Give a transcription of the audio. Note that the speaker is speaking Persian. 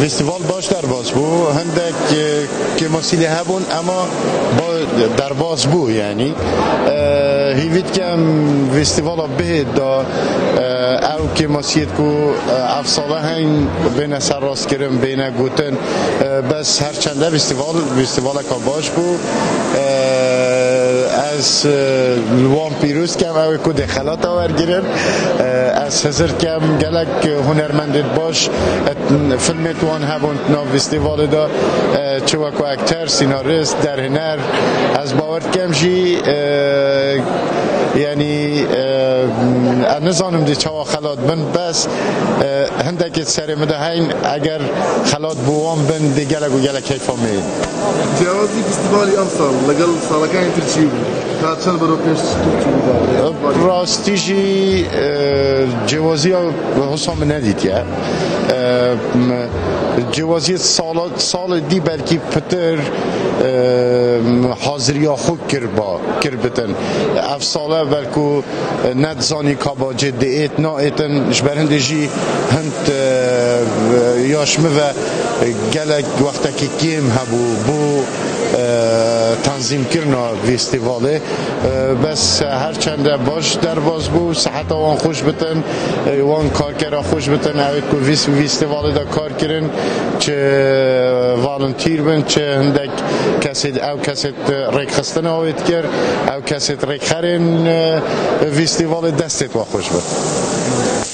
فستیوال باش در باز بو هندک که مسئله هبون اما با در باز بو یعنی هیوید کم فستیوال به دا او که مسئله کو افساله هنگ بین سر راست کرم بین گوتن بس هر چنده فستیوال که باش بو از لوان پیروز کم او که دخلات آور گیرن از هزار کم گلک هنرمندت باش فیلم توان هبون ناو فستیوال دا چه وکو اکتر سیناریست در هنر از باور کم جی یعنی نزانم دی چوا خلات بن بس هندک سر مده هین اگر خلات بوام بن دی گلک و گلک حیفا مید جوازی فستیوالی امسال لگل سالکانی ترچی بود تا چند برو پیش ترچی راستی جی جوازی ها حسام ندید یا جوازی سال دی بلکی پتر حاضری ها خود کر بتن افساله بلکو ندزانی کابا جده ایت نا ایتن جبرنده جی هند یاشمه و گلک وقتا که کیم هبو بو تنظیم کرنا فستیواله بس هر چنده باش در باز بو صحت وان خوش بتن وان کارکرا خوش بتن اوید که فستیواله دا کار کرن چه والنتیر بن چه هندک کسید او کسید ریک خستن آوید کر او کسید ریک خرین فستیوال دستت و خوش بتن